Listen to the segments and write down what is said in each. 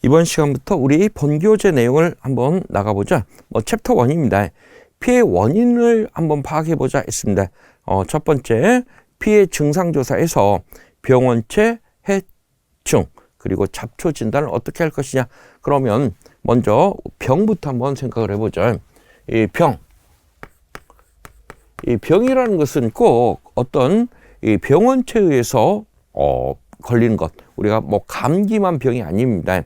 이번 시간부터 우리 본교재 내용을 한번 나가보자. 챕터 1입니다. 피해 원인을 한번 파악해보자 했습니다. 첫 번째, 피해 증상조사에서 병원체, 해충, 그리고 잡초 진단을 어떻게 할 것이냐. 그러면 먼저 병부터 한번 생각을 해보자. 이 병이라는 것은 꼭 어떤 이 병원체에 의해서 걸리는 것. 우리가 감기만 병이 아닙니다.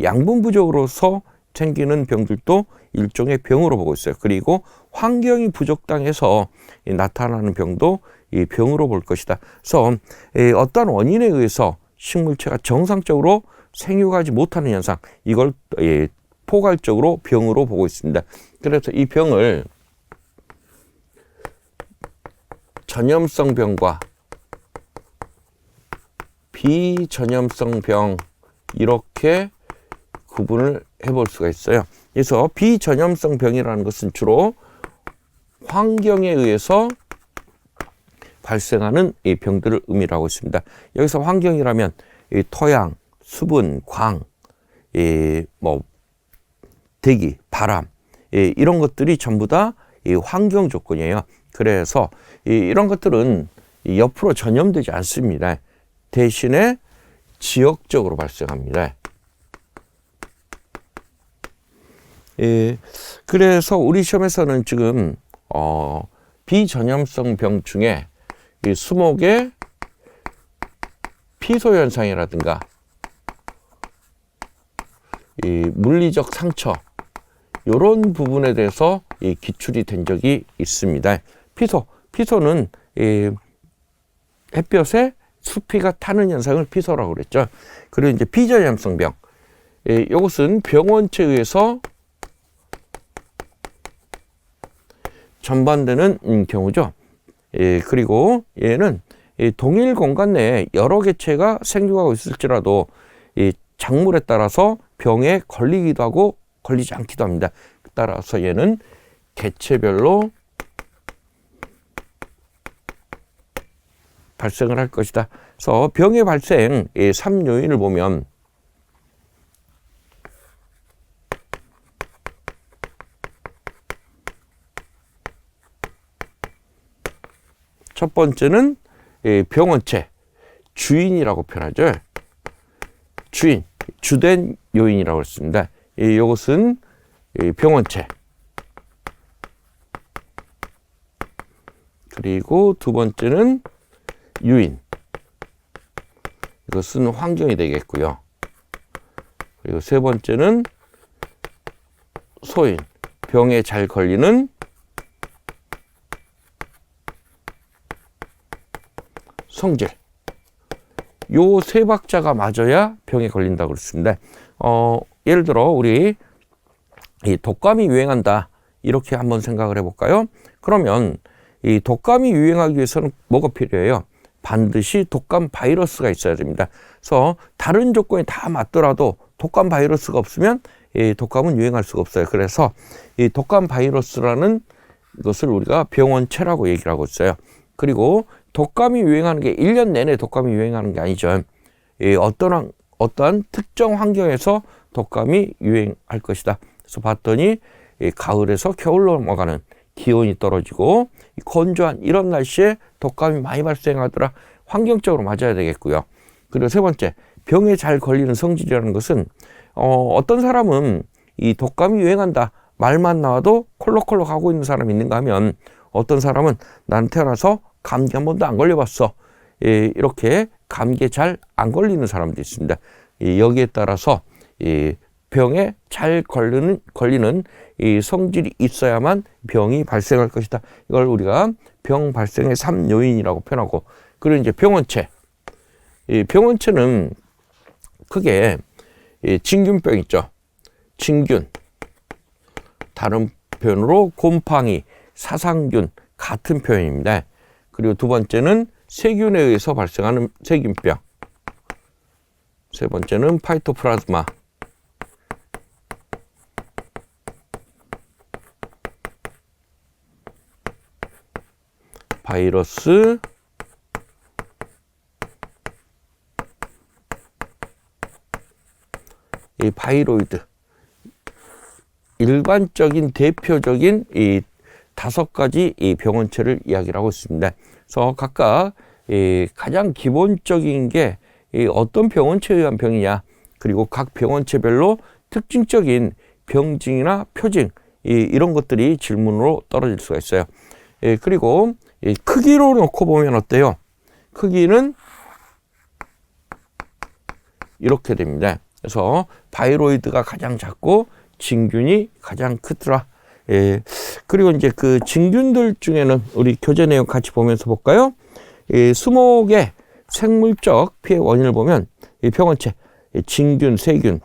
양분 부족으로서 생기는 병들도 일종의 병으로 보고 있어요. 그리고 환경이 부적당해서 나타나는 병도 이 병으로 볼 것이다. 그래서 어떠한 원인에 의해서 식물체가 정상적으로 생육하지 못하는 현상, 이걸 포괄적으로 병으로 보고 있습니다. 그래서 이 병을 전염성 병과 비전염성 병, 이렇게 구분을 해볼 수가 있어요. 그래서 비전염성 병이라는 것은 주로 환경에 의해서 발생하는 이 병들을 의미하고 있습니다. 여기서 환경이라면 이 토양, 수분, 광, 대기, 바람, 이런 것들이 전부 다 이 환경 조건이에요. 그래서 이런 것들은 옆으로 전염되지 않습니다. 대신에 지역적으로 발생합니다. 그래서 우리 시험에서는 지금 비전염성 병 중에 이 수목의 피소 현상이라든가 이 물리적 상처, 이런 부분에 대해서 기출이 된 적이 있습니다. 피소는 햇볕에 수피가 타는 현상을 피소라고 그랬죠. 그리고 이제 비전염성 병, 이것은 병원체에 의해서 전반되는 경우죠. 그리고 얘는 동일 공간 내에 여러 개체가 생육하고 있을지라도 이 작물에 따라서 병에 걸리기도 하고 걸리지 않기도 합니다. 따라서 얘는 개체별로 발생을 할 것이다. 그래서 병의 발생 3요인을 보면 첫 번째는 병원체, 주인이라고 표현하죠. 주된 요인이라고 했습니다. 이것은 병원체. 그리고 두 번째는 유인. 이것은 환경이 되겠고요. 그리고 세 번째는 소인. 병에 잘 걸리는 성질. 요 세 박자가 맞아야 병에 걸린다고 그랬습니다. 예를 들어 우리 이 독감이 유행한다, 이렇게 한번 생각을 해볼까요? 그러면 이 독감이 유행하기 위해서는 뭐가 필요해요? 반드시 독감 바이러스가 있어야 됩니다. 그래서 다른 조건이 다 맞더라도 독감 바이러스가 없으면 이 독감은 유행할 수가 없어요. 그래서 이 독감 바이러스라는 것을 우리가 병원체라고 얘기를 하고 있어요. 그리고 독감이 유행하는 게 1년 내내 독감이 유행하는 게 아니죠. 어떠한 특정 환경에서 독감이 유행할 것이다. 그래서 봤더니 가을에서 겨울로 넘어가는 기온이 떨어지고 건조한 이런 날씨에 독감이 많이 발생하더라. 환경적으로 맞아야 되겠고요. 그리고 세 번째, 병에 잘 걸리는 성질이라는 것은 어떤 사람은 이 독감이 유행한다 말만 나와도 콜록콜록 하고 있는 사람이 있는가 하면, 어떤 사람은 난 태어나서 감기 한 번도 안 걸려봤어, 이렇게 감기에 잘 안 걸리는 사람도 있습니다. 여기에 따라서 병에 잘 걸리는 이 성질이 있어야만 병이 발생할 것이다. 이걸 우리가 병 발생의 3요인이라고 표현하고, 그리고 이제 병원체. 이 병원체는 크게 진균병 있죠. 진균. 다른 표현으로 곰팡이, 사상균, 같은 표현입니다. 그리고 두 번째는 세균에 의해서 발생하는 세균병. 세 번째는 파이토플라즈마. 바이러스, 이 바이로이드 일반적인 대표적인 이 5가지 이 병원체를 이야기를 하고 있습니다. 그래서 각각 이 가장 기본적인 게 이 어떤 병원체에 의한 병이냐, 그리고 각 병원체별로 특징적인 병징이나 표징 이런 것들이 질문으로 떨어질 수가 있어요. 그리고 이 크기로 놓고 보면 어때요? 크기는 이렇게 됩니다. 그래서 바이로이드가 가장 작고 진균이 가장 크더라. 그리고 이제 그 진균들 중에는 우리 교재 내용 같이 보면서 볼까요? 수목의 생물적 피해 원인을 보면 이 병원체, 진균, 세균,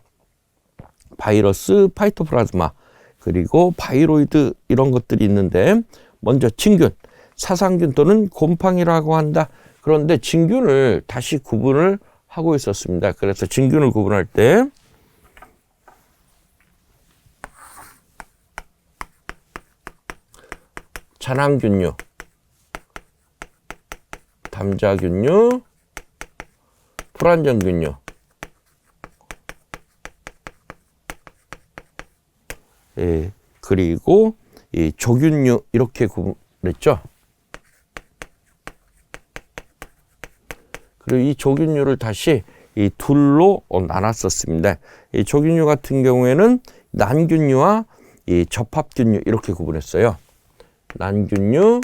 바이러스, 파이토플라즈마, 그리고 바이로이드 이런 것들이 있는데, 먼저 진균, 사상균 또는 곰팡이라고 한다. 그런데 진균을 다시 구분을 하고 있었습니다. 그래서 진균을 구분할 때 잔항균류, 담자균류, 불안정균류, 그리고 이 조균류 이렇게 구분했죠. 그리고 이 조균류를 다시 이 둘로 나눴었습니다. 이 조균류 같은 경우에는 난균류와 이 접합균류 이렇게 구분했어요. 난균류,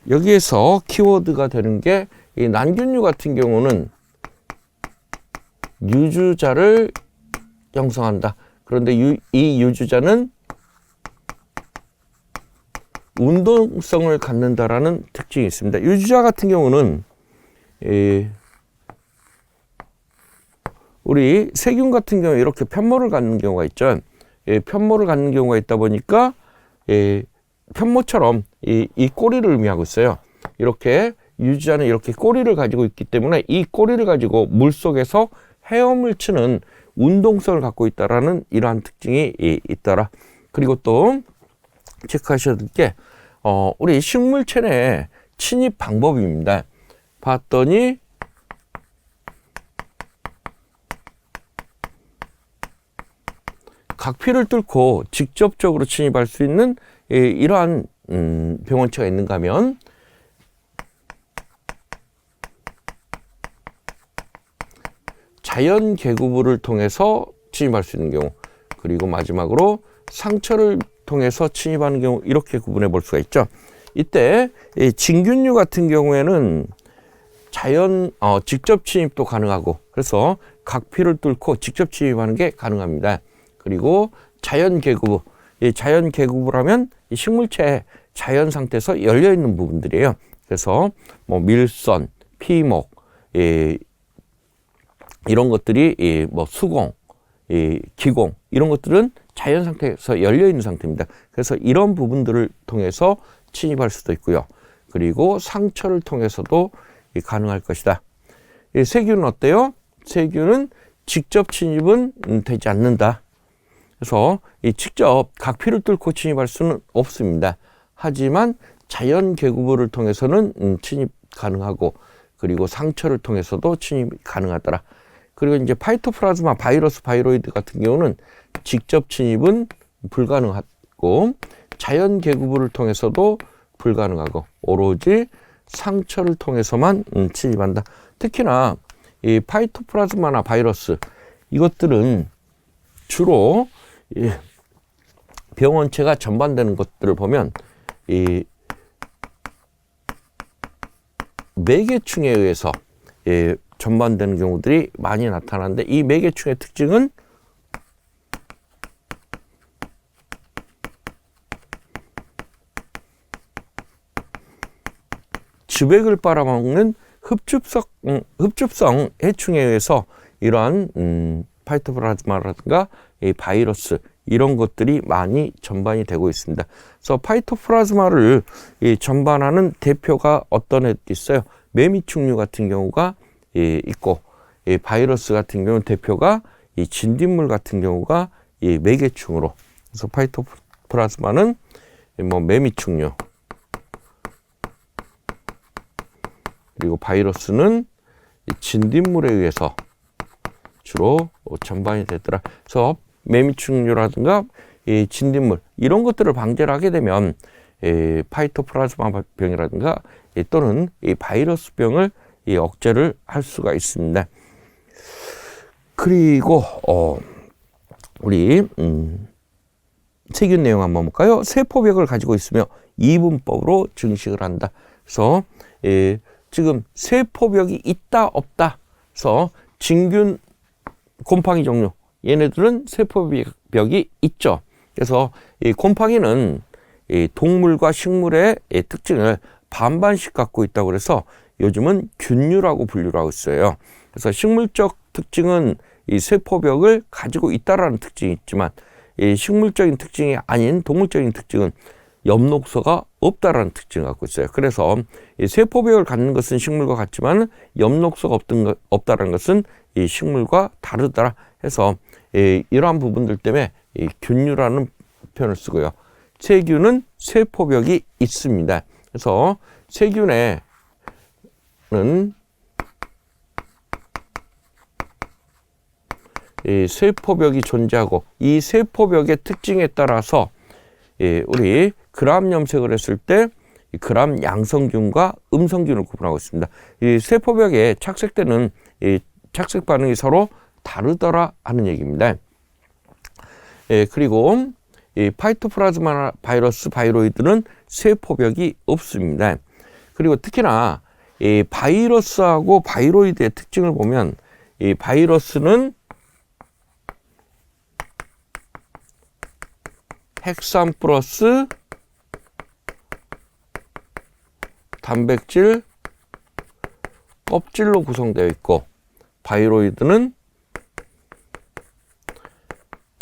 여기에서 키워드가 되는 게 이 난균류 같은 경우는 유주자를 형성한다. 그런데 이 유주자는 운동성을 갖는다라는 특징이 있습니다. 유주자 같은 경우는 우리 세균 같은 경우에 이렇게 편모를 갖는 경우가 있죠. 편모를 갖는 경우가 있다 보니까 편모처럼 이 꼬리를 의미하고 있어요. 이렇게 유주자는 이렇게 꼬리를 가지고 있기 때문에 이 꼬리를 가지고 물속에서 헤엄을 치는 운동성을 갖고 있다라는 이러한 특징이 있더라. 그리고 또 체크하셔야 될 게 우리 식물체 내 침입 방법입니다. 봤더니 각피를 뚫고 직접적으로 침입할 수 있는 이러한 병원체가 있는가 하면 자연 개구부를 통해서 침입할 수 있는 경우, 그리고 마지막으로 상처를 통해서 침입하는 경우, 이렇게 구분해 볼 수가 있죠. 이때 진균류 같은 경우에는 직접 침입도 가능하고, 그래서 각피를 뚫고 직접 침입하는 게 가능합니다. 그리고 자연 개구부, 자연 개구부라면 이 식물체 자연 상태에서 열려 있는 부분들이에요. 그래서 뭐 밀선, 피목, 이런 것들이 뭐 수공, 기공 이런 것들은 자연 상태에서 열려 있는 상태입니다. 그래서 이런 부분들을 통해서 침입할 수도 있고요. 그리고 상처를 통해서도 가능할 것이다. 세균은 어때요? 세균은 직접 침입은 되지 않는다. 그래서 직접 각피를 뚫고 침입할 수는 없습니다. 하지만 자연 개구부를 통해서는 침입 가능하고, 그리고 상처를 통해서도 침입 가능하더라. 그리고 이제 파이토플라즈마, 바이러스, 바이로이드 같은 경우는 직접 침입은 불가능하고, 자연 개구부를 통해서도 불가능하고, 오로지 상처를 통해서만 침입한다. 특히나 이 파이토플라즈마나 바이러스, 이것들은 주로 병원체가 전반되는 것들을 보면 이 매개충에 의해서 전반되는 경우들이 많이 나타나는데, 이 매개충의 특징은 즙액을 빨아먹는 흡줍성 해충에 의해서 이러한 파이토플라즈마라든가 이 바이러스 이런 것들이 많이 전반이 되고 있습니다. 그래서 파이토플라즈마를 전반하는 대표가 어떤 애도 있어요. 매미충류 같은 경우가 있고, 바이러스 같은 경우는 대표가 이 진딧물 같은 경우가 이 매개충으로, 그래서 파이토플라즈마는 뭐 매미충류, 그리고 바이러스는 이 진딧물에 의해서 주로 전반이 되더라. 그래서 매미충류라든가 이 진딧물 이런 것들을 방제를 하게 되면 파이토플라즈마 병이라든가 또는 이 바이러스병을 억제를 할 수가 있습니다. 그리고 우리 세균 내용 한번 볼까요? 세포벽을 가지고 있으며 이분법으로 증식을 한다. 그래서 지금 세포벽이 있다 없다. 그래서 진균, 곰팡이 종류 얘네들은 세포벽이 있죠. 그래서 이 곰팡이는 이 동물과 식물의 특징을 반반씩 갖고 있다고 그래서 요즘은 균류라고 분류를 하고 있어요. 그래서 식물적 특징은 이 세포벽을 가지고 있다라는 특징이 있지만 이 식물적인 특징이 아닌 동물적인 특징은 엽록소가 없다라는 특징을 갖고 있어요. 그래서 이 세포벽을 갖는 것은 식물과 같지만 엽록소가 없다라는 것은 이 식물과 다르더라 해서 이러한 부분들 때문에 이 균류라는 표현을 쓰고요. 세균은 세포벽이 있습니다. 그래서 세균에는 이 세포벽이 존재하고 이 세포벽의 특징에 따라서 우리 gram 염색을 했을 때 gram 양성균과 음성균을 구분하고 있습니다. 이 세포벽에 착색되는 이 착색 반응이 서로 다르더라 하는 얘기입니다. 그리고 이 파이토플라즈마 바이러스 바이로이드는 세포벽이 없습니다. 그리고 특히나 이 바이러스하고 바이로이드의 특징을 보면 이 바이러스는 핵산 플러스 단백질 껍질로 구성되어 있고 바이로이드는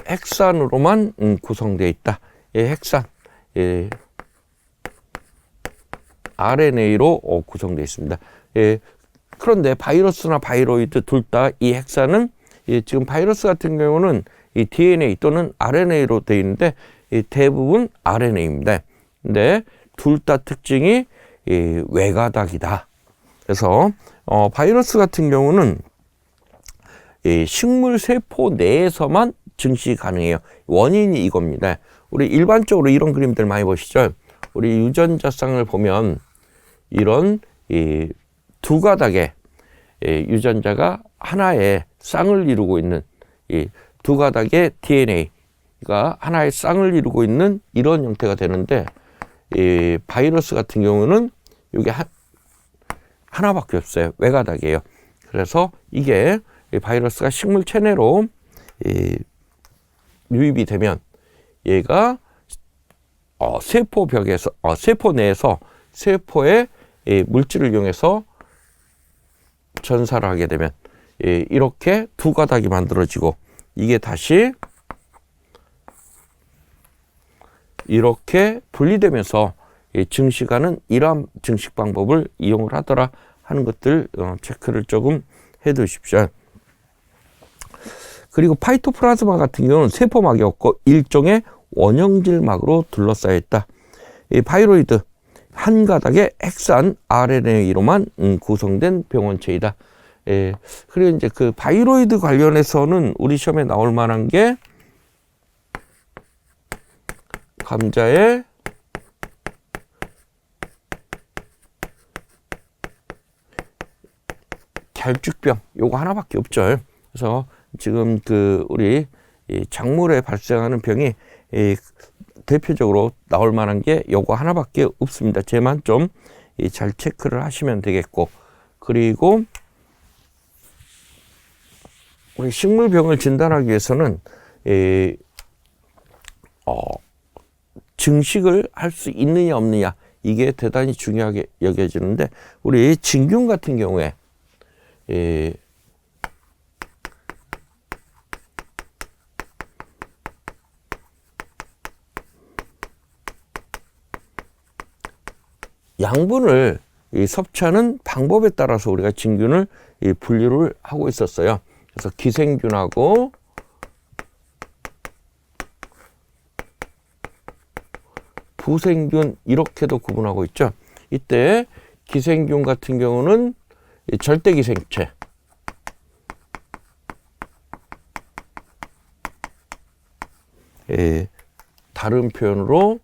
핵산으로만 구성되어 있다. 핵산 RNA로 구성되어 있습니다. 그런데 바이러스나 바이로이드 둘 다 이 핵산은 지금 바이러스 같은 경우는 이 DNA 또는 RNA로 되어 있는데 대부분 RNA입니다. 근데 둘 다 특징이 외가닥이다. 그래서 바이러스 같은 경우는 식물 세포 내에서만 증식이 가능해요. 원인이 이겁니다. 우리 일반적으로 이런 그림들 많이 보시죠. 우리 유전자쌍을 보면 이런 두 가닥의 유전자가 하나의 쌍을 이루고 있는 이 두 가닥의 DNA가 하나의 쌍을 이루고 있는 이런 형태가 되는데 이 바이러스 같은 경우는 이게 하나밖에 없어요. 외가닥이에요. 그래서 이게 바이러스가 식물 체내로 유입이 되면 얘가 세포벽에서 세포 내에서 세포의 물질을 이용해서 전사를 하게 되면 이렇게 두 가닥이 만들어지고 이게 다시 이렇게 분리되면서 증식하는 이러한 증식 방법을 이용을 하더라 하는 것들 체크를 조금 해 두십시오. 그리고 파이토플라즈마 같은 경우는 세포막이 없고 일종의 원형질막으로 둘러싸여 있다. 이 바이로이드 한 가닥의 핵산 RNA로만 구성된 병원체이다. 그리고 이제 그 바이로이드 관련해서는 우리 시험에 나올 만한 게 감자의 결죽병 요거 하나밖에 없죠. 그래서 지금 그 우리 작물에 발생하는 병이 대표적으로 나올 만한 게 요거 하나밖에 없습니다. 쟤만 좀 잘 체크를 하시면 되겠고, 그리고 우리 식물병을 진단하기 위해서는 증식을 할 수 있느냐 없느냐 이게 대단히 중요하게 여겨지는데 우리 진균 같은 경우에 양분을 섭취하는 방법에 따라서 우리가 진균을 분류를 하고 있었어요. 그래서 기생균하고 부생균 이렇게도 구분하고 있죠. 이때 기생균 같은 경우는 절대 기생체. 다른 표현으로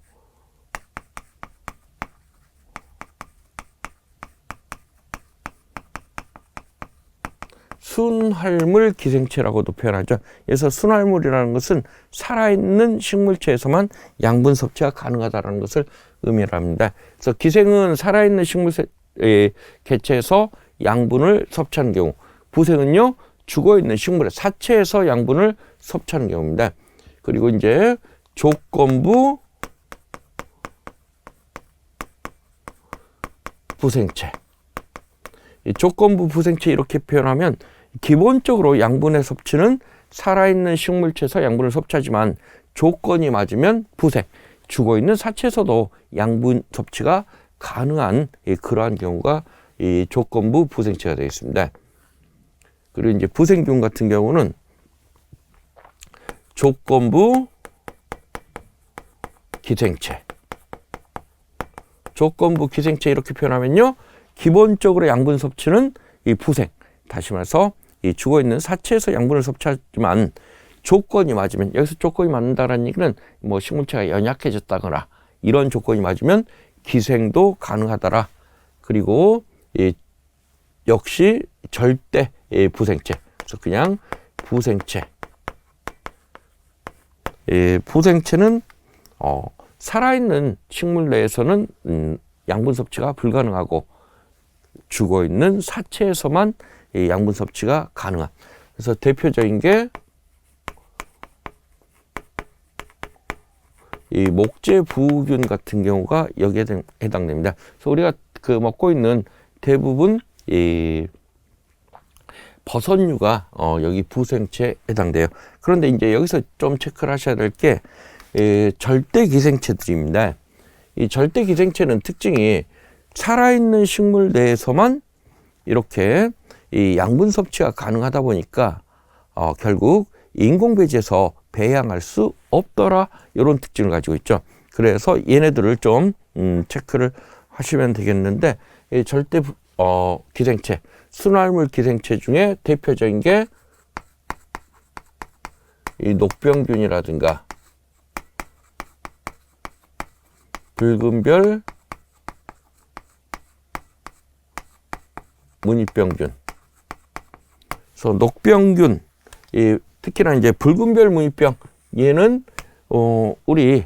순활물 기생체라고도 표현하죠. 그래서 순활물이라는 것은 살아있는 식물체에서만 양분 섭취가 가능하다는 것을 의미합니다. 그래서 기생은 살아있는 개체에서 양분을 섭취하는 경우, 부생은요 죽어있는 식물의 사체에서 양분을 섭취하는 경우입니다. 그리고 이제 조건부 부생체. 이 조건부 부생체 이렇게 표현하면 기본적으로 양분의 섭취는 살아있는 식물체에서 양분을 섭취하지만 조건이 맞으면 부생, 죽어있는 사체에서도 양분 섭취가 가능한 그러한 경우가 이 조건부 부생체가 되겠습니다. 그리고 이제 부생균 같은 경우는 조건부 기생체. 조건부 기생체 이렇게 표현하면요. 기본적으로 양분 섭취는 이 부생, 다시 말해서 이 죽어있는 사체에서 양분을 섭취하지만 조건이 맞으면, 여기서 조건이 맞는다는 얘기는 뭐 식물체가 연약해졌다거나 이런 조건이 맞으면 기생도 가능하더라. 그리고 역시 절대 부생체. 그래서 그냥 부생체. 부생체는 살아있는 식물 내에서는 양분 섭취가 불가능하고 죽어있는 사체에서만 양분 섭취가 가능한. 그래서 대표적인 게 이 목재부균 같은 경우가 여기에 해당됩니다. 그래서 우리가 먹고 있는 대부분 이 버섯류가 여기 부생체에 해당돼요. 그런데 이제 여기서 좀 체크를 하셔야 될 게 절대 기생체들입니다. 이 절대 기생체는 특징이 살아있는 식물 내에서만 이렇게 이 양분 섭취가 가능하다 보니까 결국 인공배지에서 배양할 수 없더라, 이런 특징을 가지고 있죠. 그래서 얘네들을 좀 체크를 하시면 되겠는데, 이 절대 기생체, 순활물 기생체 중에 대표적인 게 이 녹병균이라든가 붉은별 무늬병균. 그래서 녹병균, 특히나 이제 붉은별 무늬병, 얘는 우리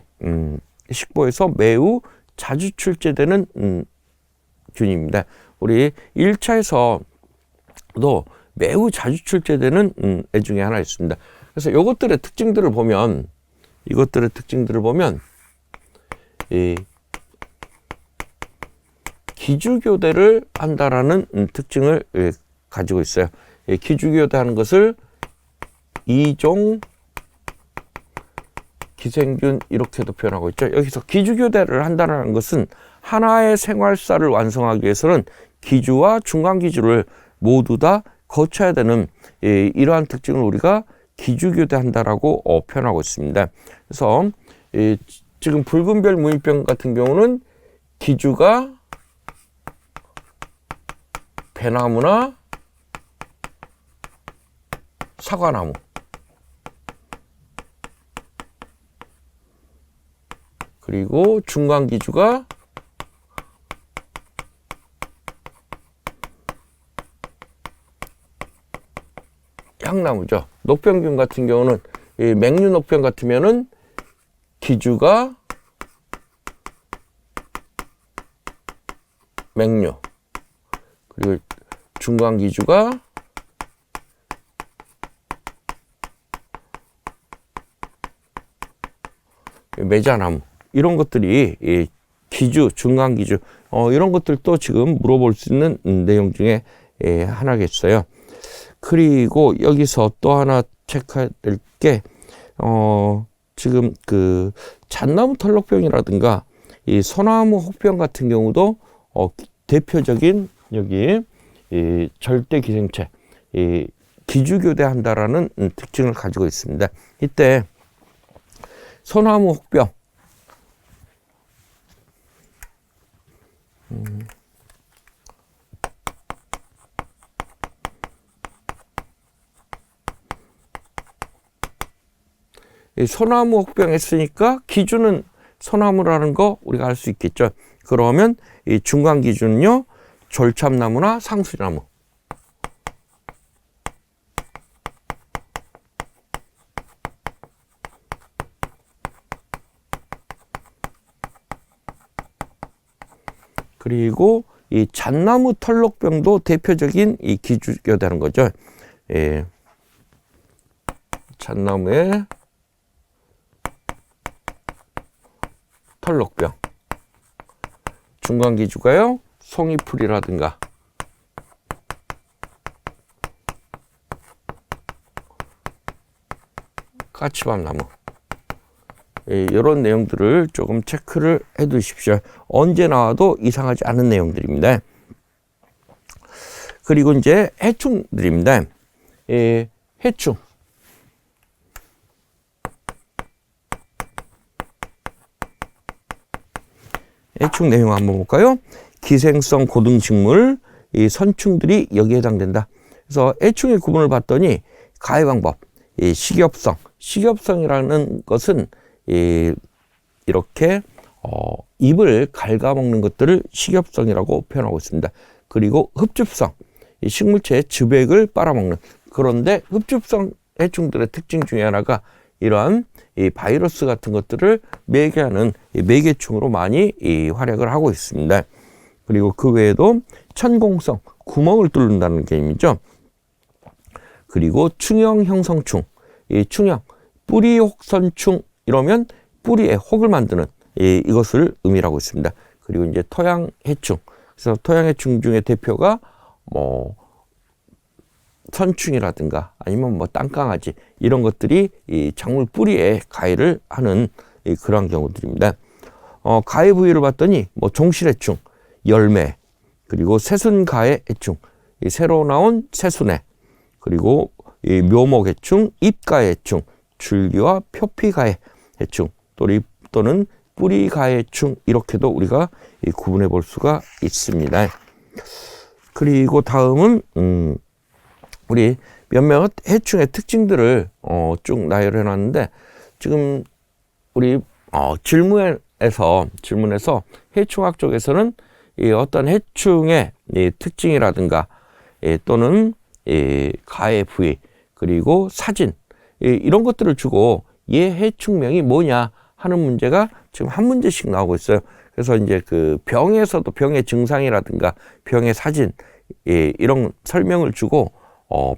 식보에서 매우 자주 출제되는 균입니다. 우리 1차에서도 매우 자주 출제되는 애 중에 하나 있습니다. 그래서 이것들의 특징들을 보면, 이 기주교대를 한다라는 특징을 가지고 있어요. 기주교대하는 것을 이종 기생균 이렇게도 표현하고 있죠. 여기서 기주교대를 한다는 것은 하나의 생활사를 완성하기 위해서는 기주와 중간기주를 모두 다 거쳐야 되는 이러한 특징을 우리가 기주교대한다라고 표현하고 있습니다. 그래서 지금 붉은별 무늬병 같은 경우는 기주가 배나무나 사과나무, 그리고 중간기주가 향나무죠. 녹병균 같은 경우는 맹류 녹병 같으면은 기주가 맹류, 그리고 중간기주가 매자나무, 이런 것들이 기주, 중간기주, 이런 것들도 지금 물어볼 수 있는 내용 중에 하나겠어요. 그리고 여기서 또 하나 체크해야 될 게, 지금 그 잣나무 털록병이라든가 이 소나무 혹병 같은 경우도 대표적인 여기 이 절대 기생체, 이 기주교대한다라는 특징을 가지고 있습니다. 이때 소나무 혹병, 이 소나무 혹병 했으니까 기준은 소나무라는 거 우리가 알 수 있겠죠. 그러면 이 중간 기준은요, 졸참나무나 상수리나무. 그리고 이 잣나무 털록병도 대표적인 이 기주가 되는 거죠. 예. 잣나무의 털록병. 중간 기주가요, 송이풀이라든가 까치밤나무. 이런 내용들을 조금 체크를 해 두십시오. 언제 나와도 이상하지 않은 내용들입니다. 그리고 이제 해충들입니다. 해충. 해충 내용 한번 볼까요? 기생성 고등식물, 이 선충들이 여기에 해당된다. 그래서 해충의 구분을 봤더니 가해 방법, 이 식엽성. 식엽성이라는 것은 이렇게 잎을 갉아먹는 것들을 식엽성이라고 표현하고 있습니다. 그리고 흡줍성, 이 식물체의 즙액을 빨아먹는. 그런데 흡줍성 해충들의 특징 중에 하나가 이러한 이 바이러스 같은 것들을 매개하는 매개충으로 많이 활약을 하고 있습니다. 그리고 그 외에도 천공성, 구멍을 뚫는다는 개념이죠. 그리고 충형 형성충, 이 충형, 뿌리 혹선충, 이러면 뿌리에 혹을 만드는 이것을 의미하고 있습니다. 그리고 이제 토양해충. 그래서 토양해충 중에 대표가 선충이라든가 아니면 땅강아지, 이런 것들이 이 작물 뿌리에 가해를 하는 그런 경우들입니다. 가해 부위를 봤더니 종실해충, 열매, 그리고 새순가해 해충, 새로 나온 새순해, 그리고 이 묘목해충, 잎가해 해충, 줄기와 표피가해 해충, 또는 뿌리가해 해충, 이렇게도 우리가 구분해 볼 수가 있습니다. 그리고 다음은 우리 몇몇 해충의 특징들을 쭉 나열해 놨는데, 지금 우리 질문에서 해충학 쪽에서는 이 어떤 해충의 이 특징이라든가 또는 가해 부위, 그리고 사진, 이런 것들을 주고 얘 해충명이 뭐냐 하는 문제가 지금 한 문제씩 나오고 있어요. 그래서 이제 그 병에서도 병의 증상이라든가 병의 사진, 이런 설명을 주고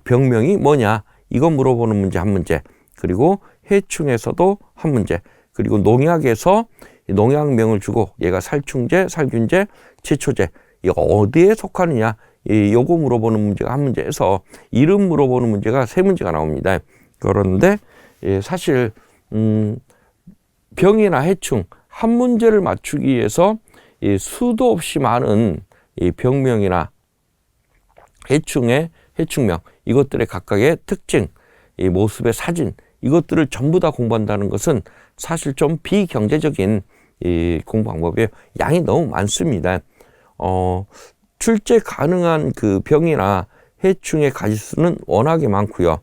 병명이 뭐냐 이거 물어보는 문제 한 문제, 그리고 해충에서도 한 문제, 그리고 농약에서 농약명을 주고 얘가 살충제, 살균제, 제초제, 이거 어디에 속하느냐 요거 물어보는 문제가 한 문제에서 이름 물어보는 문제가 세 문제가 나옵니다. 그런데 사실 병이나 해충 한 문제를 맞추기 위해서 수도 없이 많은 병명이나 해충의 해충명, 이것들의 각각의 특징, 이 모습의 사진, 이것들을 전부 다 공부한다는 것은 사실 좀 비경제적인 이 공부 방법이에요. 양이 너무 많습니다. 출제 가능한 그 병이나 해충의 가지수는 워낙에 많고요.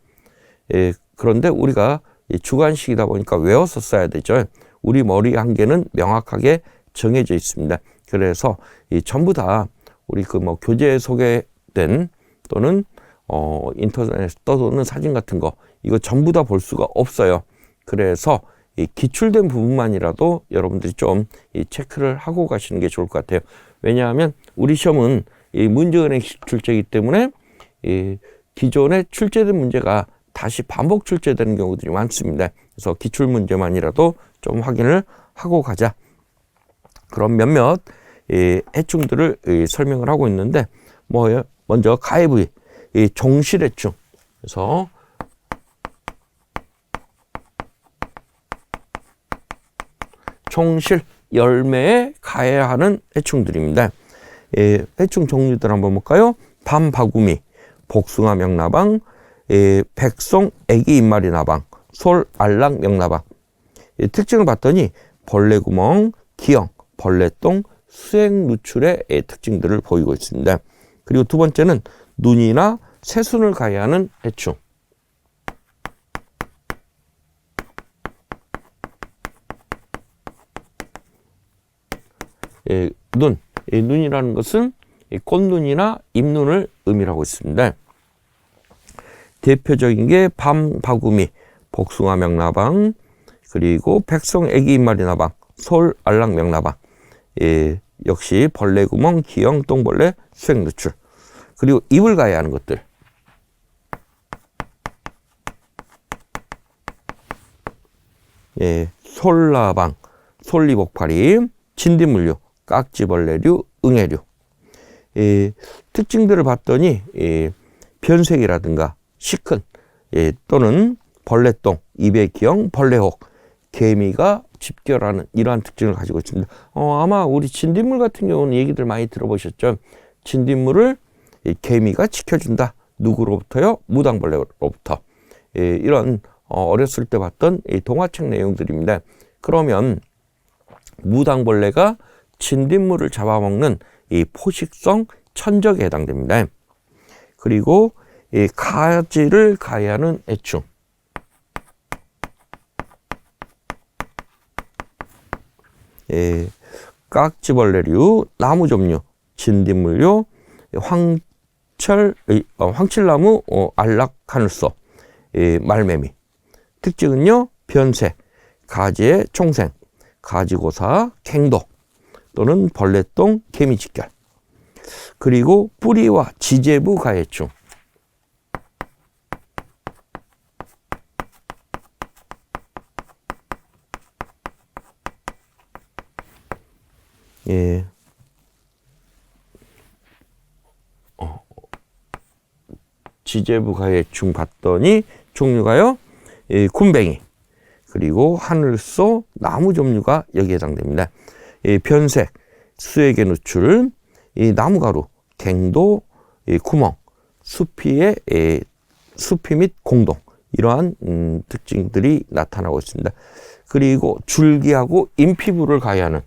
그런데 우리가 주관식이다 보니까 외워서 써야 되죠. 우리 머리 한계는 명확하게 정해져 있습니다. 그래서 전부 다 우리 교재에 소개된 또는 인터넷에 떠도는 사진 같은 거, 이거 전부 다 볼 수가 없어요. 그래서 이 기출된 부분만이라도 여러분들이 좀 체크를 하고 가시는 게 좋을 것 같아요. 왜냐하면 우리 시험은 이 문제은행 출제이기 때문에 이 기존에 출제된 문제가 다시 반복 출제되는 경우들이 많습니다. 그래서 기출 문제만이라도 좀 확인을 하고 가자. 그럼 몇몇 해충들을 설명을 하고 있는데, 뭐예요? 먼저 가해 부위, 이 종실해충. 그래서 종실, 열매에 가해하는 해충들입니다. 해충 종류들 한번 볼까요? 밤바구미, 복숭아 명나방, 백송 애기 입마리 나방, 솔 알락 명나방. 특징을 봤더니 벌레구멍, 기형, 벌레똥, 수액 누출의 특징들을 보이고 있습니다. 그리고 두 번째는 눈이나 새순을 가해하는 해충. 눈. 눈이라는 것은 꽃눈이나 잎눈을 의미하고 있습니다. 대표적인 게 밤바구미, 복숭아 명나방, 그리고 백성 애기 입마리 나방, 솔 알락 명나방. 역시 벌레구멍, 기형, 똥벌레, 수액누출. 그리고 잎을 가야 하는 것들. 솔나방, 솔리복파리, 진딧물류, 깍지벌레류, 응애류. 특징들을 봤더니 변색이라든가 시큰 또는 벌레똥, 입의 기형, 벌레혹, 개미가 집결하는 이러한 특징을 가지고 있습니다. 아마 우리 진딧물 같은 경우는 얘기들 많이 들어보셨죠. 진딧물을 개미가 지켜준다. 누구로부터요? 무당벌레로부터. 이런 어렸을 때 봤던 동화책 내용들입니다. 그러면 무당벌레가 진딧물을 잡아먹는 이 포식성 천적에 해당됩니다. 그리고 이 가지를 가해하는 애충. 깍지벌레류, 나무점류, 진딧물류, 황칠나무, 안락하늘소, 말매미. 특징은요, 변색, 가지의 총생, 가지고사, 갱도 또는 벌레똥, 개미직결. 그리고 뿌리와 지제부 가해충. 지제부 가해충 봤더니 종류가요, 굼벵이, 그리고 하늘소, 나무 종류가 여기에 해당됩니다. 변색, 수액의 누출, 나무가루, 갱도, 구멍, 수피 및 공동, 이러한 특징들이 나타나고 있습니다. 그리고 줄기하고 인피부를 가해하는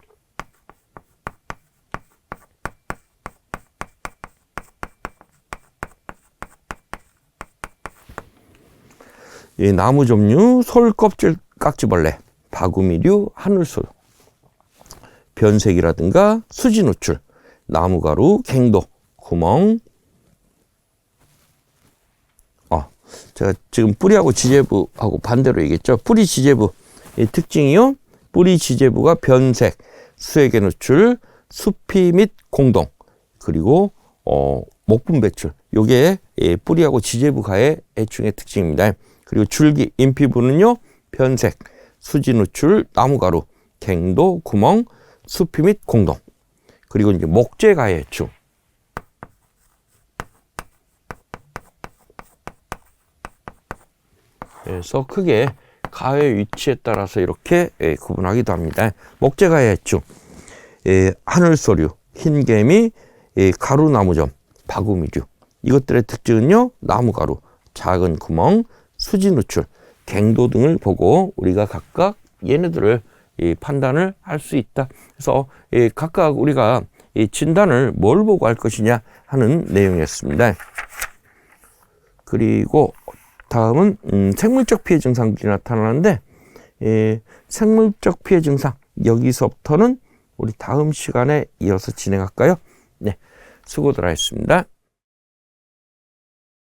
나무 종류, 솔껍질 깍지벌레, 바구미류, 하늘소, 변색이라든가 수지누출, 나무가루, 갱도, 구멍. 제가 지금 뿌리하고 지제부하고 반대로 얘기했죠. 뿌리 지제부 특징이요, 뿌리 지제부가 변색, 수액의 누출, 수피 및 공동, 그리고 목분 배출. 요게 뿌리하고 지제부 가해 애충의 특징입니다. 그리고 줄기, 인피부는요, 변색, 수지 누출, 나무가루, 갱도, 구멍, 수피 및 공동. 그리고 이제 목재 가해 애충. 그래서 크게 가해 위치에 따라서 이렇게 구분하기도 합니다. 목재 가해 애충, 하늘소류, 흰개미, 가루나무점, 바구미류. 이것들의 특징은요, 나무가루, 작은 구멍, 수지 누출, 갱도 등을 보고 우리가 각각 얘네들을 판단을 할 수 있다. 그래서 각각 우리가 진단을 뭘 보고 할 것이냐 하는 내용이었습니다. 그리고 다음은 생물적 피해 증상들이 나타나는데, 생물적 피해 증상 여기서부터는 우리 다음 시간에 이어서 진행할까요? 네, 수고들 하셨습니다.